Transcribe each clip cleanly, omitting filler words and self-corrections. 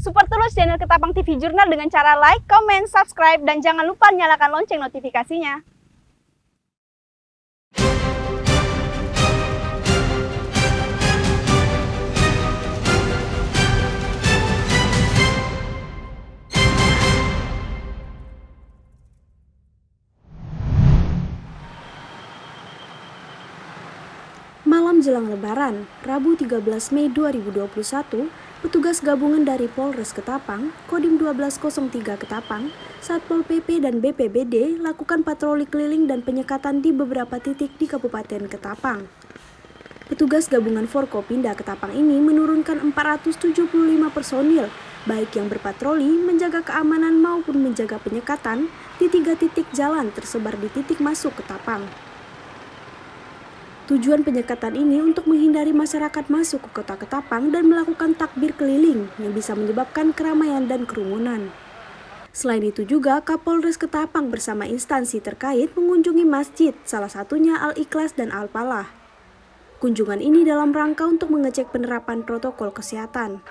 Support terus channel Ketapang TV Jurnal dengan cara like, comment, subscribe, dan jangan lupa nyalakan lonceng notifikasinya. Malam jelang Lebaran, Rabu 13 Mei 2021, petugas gabungan dari Polres Ketapang, Kodim 1203 Ketapang, Satpol PP dan BPBD lakukan patroli keliling dan penyekatan di beberapa titik di Kabupaten Ketapang. Petugas gabungan Forkopimda Ketapang ini menurunkan 475 personil, baik yang berpatroli, menjaga keamanan maupun menjaga penyekatan di 3 titik jalan tersebar di titik masuk Ketapang. Tujuan penyekatan ini untuk menghindari masyarakat masuk ke kota Ketapang dan melakukan takbir keliling yang bisa menyebabkan keramaian dan kerumunan. Selain itu juga, Kapolres Ketapang bersama instansi terkait mengunjungi masjid, salah satunya Al-Ikhlas dan Al-Falah. Kunjungan ini dalam rangka untuk mengecek penerapan protokol kesehatan.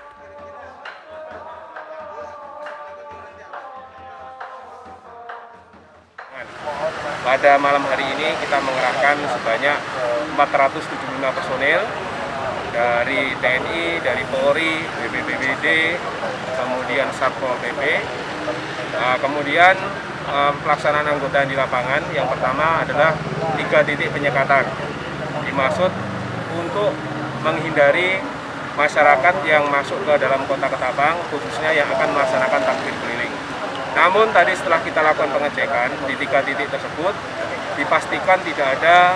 Pada malam hari ini kita mengerahkan sebanyak 475 personil dari TNI, dari Polri, BPBD, kemudian Satpol PP. Kemudian pelaksanaan anggota di lapangan yang pertama adalah 3 titik penyekatan. Dimaksud untuk menghindari masyarakat yang masuk ke dalam kota Ketapang, khususnya yang akan melaksanakan takbir keliling. Namun tadi setelah kita lakukan pengecekan di 3 titik tersebut, dipastikan tidak ada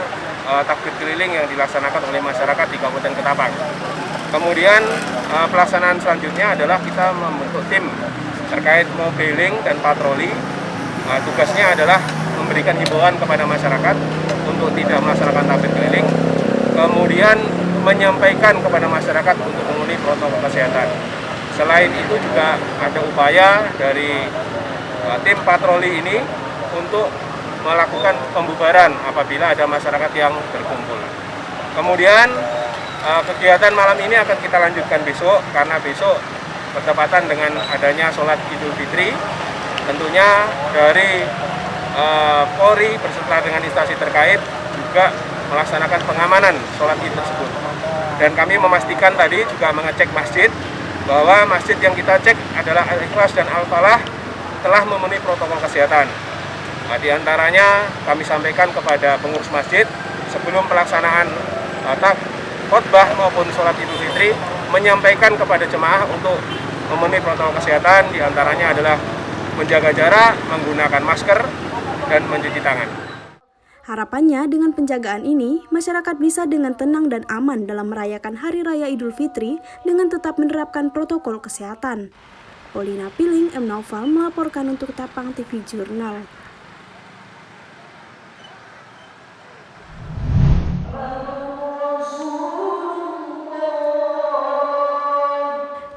takbir keliling yang dilaksanakan oleh masyarakat di Kabupaten Ketapang. Kemudian pelaksanaan selanjutnya adalah kita membentuk tim terkait mobiling dan patroli. Tugasnya adalah memberikan himbauan kepada masyarakat untuk tidak melaksanakan takbir keliling, kemudian menyampaikan kepada masyarakat untuk memenuhi protokol kesehatan. Selain itu juga ada upaya dari tim patroli ini untuk melakukan pembubaran apabila ada masyarakat yang berkumpul. Kemudian kegiatan malam ini akan kita lanjutkan besok, karena besok bertepatan dengan adanya sholat Idul Fitri. Tentunya dari Polri beserta dengan instansi terkait juga melaksanakan pengamanan sholat Id tersebut. Dan kami memastikan tadi juga mengecek masjid, bahwa masjid yang kita cek adalah Al-Ikhlas dan Al-Falah telah memenuhi protokol kesehatan. Di antaranya kami sampaikan kepada pengurus masjid sebelum pelaksanaan khotbah maupun sholat Idul Fitri, menyampaikan kepada jemaah untuk memenuhi protokol kesehatan, di antaranya adalah menjaga jarak, menggunakan masker, dan mencuci tangan. Harapannya dengan penjagaan ini, masyarakat bisa dengan tenang dan aman dalam merayakan Hari Raya Idul Fitri dengan tetap menerapkan protokol kesehatan. Paulina Piling, M. Naufal melaporkan untuk Ketapang TV Jurnal.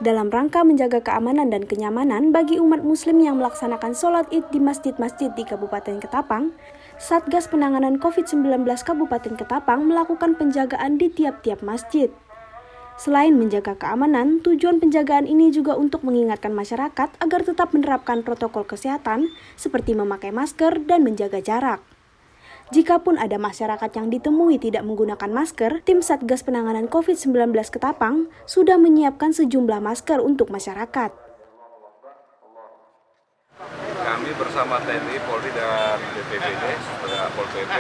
Dalam rangka menjaga keamanan dan kenyamanan bagi umat muslim yang melaksanakan sholat Id di masjid-masjid di Kabupaten Ketapang, Satgas Penanganan COVID-19 Kabupaten Ketapang melakukan penjagaan di tiap-tiap masjid. Selain menjaga keamanan, tujuan penjagaan ini juga untuk mengingatkan masyarakat agar tetap menerapkan protokol kesehatan seperti memakai masker dan menjaga jarak. Jikapun ada masyarakat yang ditemui tidak menggunakan masker, tim Satgas Penanganan COVID-19 Ketapang sudah menyiapkan sejumlah masker untuk masyarakat. Kami bersama TNI, Polri, dan BPBD, Satpol PP,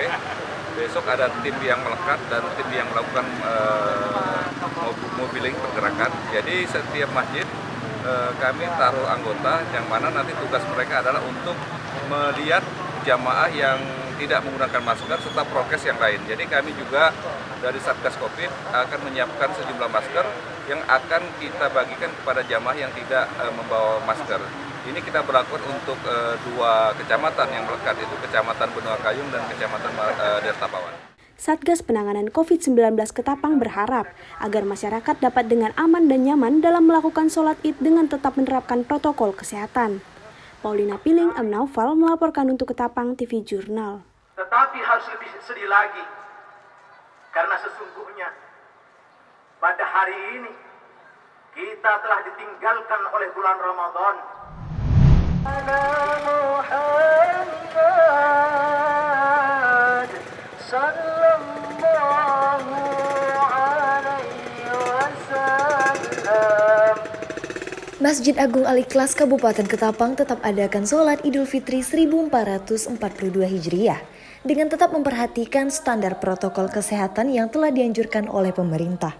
besok ada tim yang melekat dan tim yang melakukan mobiling pergerakan. Jadi setiap masjid kami taruh anggota yang mana nanti tugas mereka adalah untuk melihat jamaah yang tidak menggunakan masker serta prokes yang lain. Jadi kami juga dari Satgas Covid akan menyiapkan sejumlah masker yang akan kita bagikan kepada jamaah yang tidak membawa masker. Ini kita berlakukan untuk 2 kecamatan yang melekat, itu Kecamatan Benua Kayung dan Kecamatan Dertapawan. Satgas Penanganan COVID-19 Ketapang berharap agar masyarakat dapat dengan aman dan nyaman dalam melakukan sholat Id dengan tetap menerapkan protokol kesehatan. Paulina Piling, M. Naufal melaporkan untuk Ketapang TV Jurnal. Tetapi harus lebih sedih lagi, karena sesungguhnya pada hari ini kita telah ditinggalkan oleh bulan Ramadan. Masjid Agung Al-Ikhlas Kabupaten Ketapang tetap adakan sholat Idul Fitri 1442 Hijriah dengan tetap memperhatikan standar protokol kesehatan yang telah dianjurkan oleh pemerintah.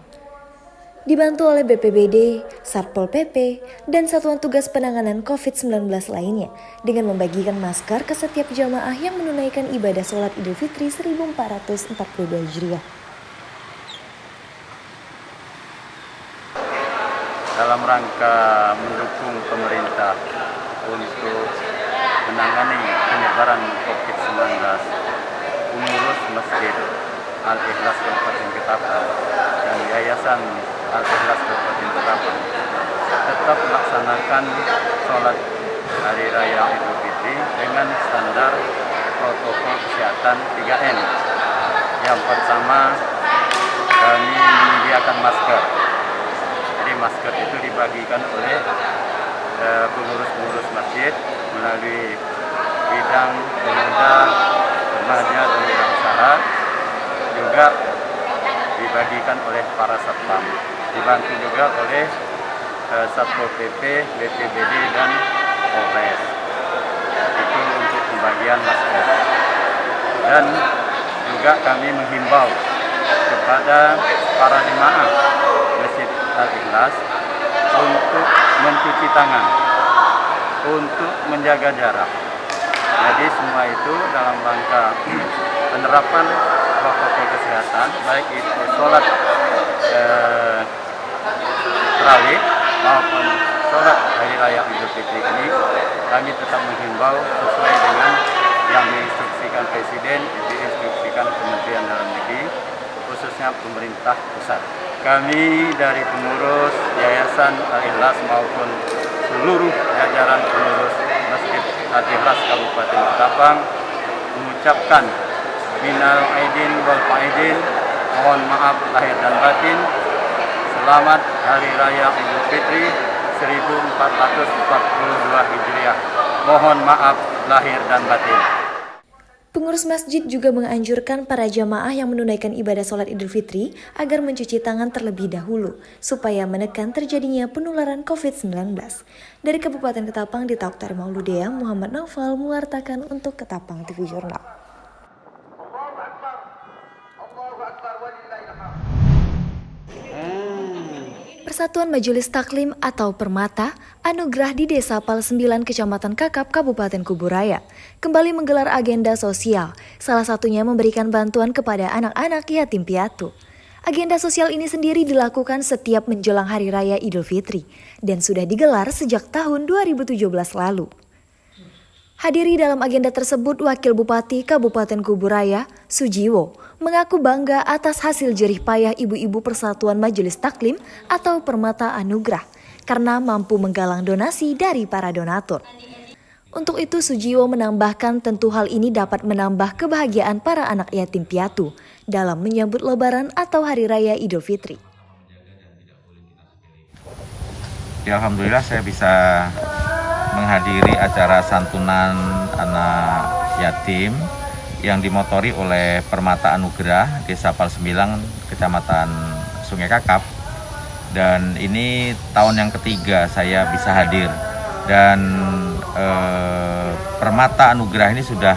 Dibantu oleh BPBD, Satpol PP, dan Satuan Tugas Penanganan COVID-19 lainnya dengan membagikan masker ke setiap jamaah yang menunaikan ibadah sholat Idul Fitri 1442 Hijriah. Dalam rangka mendukung pemerintah untuk menangani penyebaran COVID-19, pengurus Masjid Al-Ikhlas Kabupaten Ketapang dan Yayasan Al-Ikhlas Kabupaten Ketapang tetap melaksanakan sholat Hari Raya Idul Fitri dengan standar protokol kesehatan 3M. Yang pertama, kami menyediakan masker. Jadi masker itu dibagikan oleh pengurus-pengurus masjid melalui bidang pemuda, remaja dan wirausaha, juga dibagikan oleh para satpam, dibantu juga oleh Satpol PP, BPBD dan Polres. Itu untuk pembagian masker. Dan juga kami menghimbau kepada para jemaah Masjid Al-Ikhlas untuk mencuci tangan, untuk menjaga jarak. Jadi semua itu dalam rangka penerapan protokol kesehatan, baik itu sholat tarawih maupun sholat Hari Raya Idul Fitri ini, kami tetap menghimbau sesuai dengan yang diinstruksikan Presiden, diinstruksikan Kementerian Dalam Negeri, khususnya pemerintah pusat. Kami dari pengurus Yayasan Al-Ikhlas maupun seluruh jajaran pengurus Masjid Al-Ikhlas Kabupaten Ketapang mengucapkan minal aidin wal faidin, mohon maaf lahir dan batin. Selamat Hari Raya Idul Fitri 1442 Hijriah. Mohon maaf lahir dan batin. Pengurus masjid juga menganjurkan para jamaah yang menunaikan ibadah sholat Idul Fitri agar mencuci tangan terlebih dahulu supaya menekan terjadinya penularan COVID-19. Dari Kabupaten Ketapang, Dita Oktar Mauludea, Muhammad Naufal mewartakan untuk Ketapang TV Jurnal. Persatuan Majelis Taklim atau Permata Anugerah di Desa Pal 9 Kecamatan Kakap Kabupaten Kuburaya kembali menggelar agenda sosial, salah satunya memberikan bantuan kepada anak-anak yatim piatu. Agenda sosial ini sendiri dilakukan setiap menjelang Hari Raya Idul Fitri dan sudah digelar sejak tahun 2017 lalu. Hadiri dalam agenda tersebut Wakil Bupati Kabupaten Kuburaya, Sujiwo, mengaku bangga atas hasil jerih payah ibu-ibu Persatuan Majelis Taklim atau Permata Anugerah karena mampu menggalang donasi dari para donatur. Untuk itu Sujiwo menambahkan tentu hal ini dapat menambah kebahagiaan para anak yatim piatu dalam menyambut Lebaran atau Hari Raya Idul Fitri. Ya, alhamdulillah saya bisa menghadiri acara santunan anak yatim yang dimotori oleh Permata Anugerah Desa Pal 9 Kecamatan Sungai Kakap, dan ini tahun yang ketiga saya bisa hadir. Dan Permata Anugerah ini sudah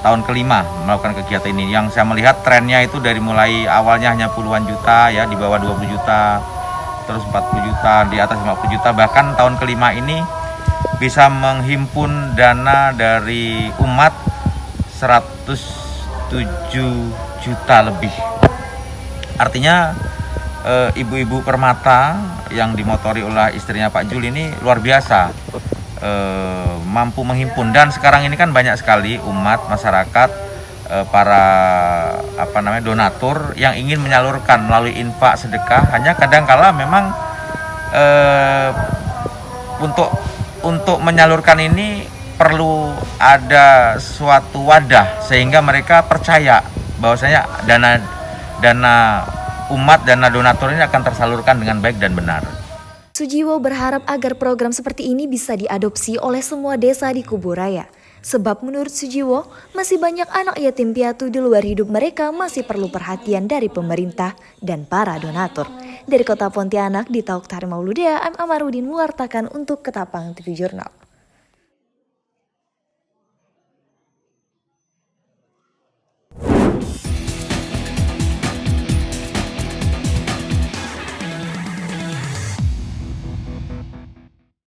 tahun kelima melakukan kegiatan ini. Yang saya melihat trennya itu dari mulai awalnya hanya puluhan juta, ya di bawah 20 juta, terus 40 juta, di atas 50 juta, bahkan tahun kelima ini bisa menghimpun dana dari umat 107 juta lebih. Artinya ibu-ibu Permata yang dimotori oleh istrinya Pak Jul ini luar biasa mampu menghimpun. Dan sekarang ini kan banyak sekali umat masyarakat, para donatur yang ingin menyalurkan melalui infak sedekah. Hanya kadangkala memang untuk menyalurkan ini perlu ada suatu wadah sehingga mereka percaya bahwasanya dana umat, dana donatur ini akan tersalurkan dengan baik dan benar. Sujiwo berharap agar program seperti ini bisa diadopsi oleh semua desa di Kuburaya. Sebab menurut Sujiwo, masih banyak anak yatim piatu di luar hidup mereka masih perlu perhatian dari pemerintah dan para donatur. Dari Kota Pontianak, di Tauk Tari Mauludea, M. Amarudin mewartakan untuk Ketapang TV Jurnal.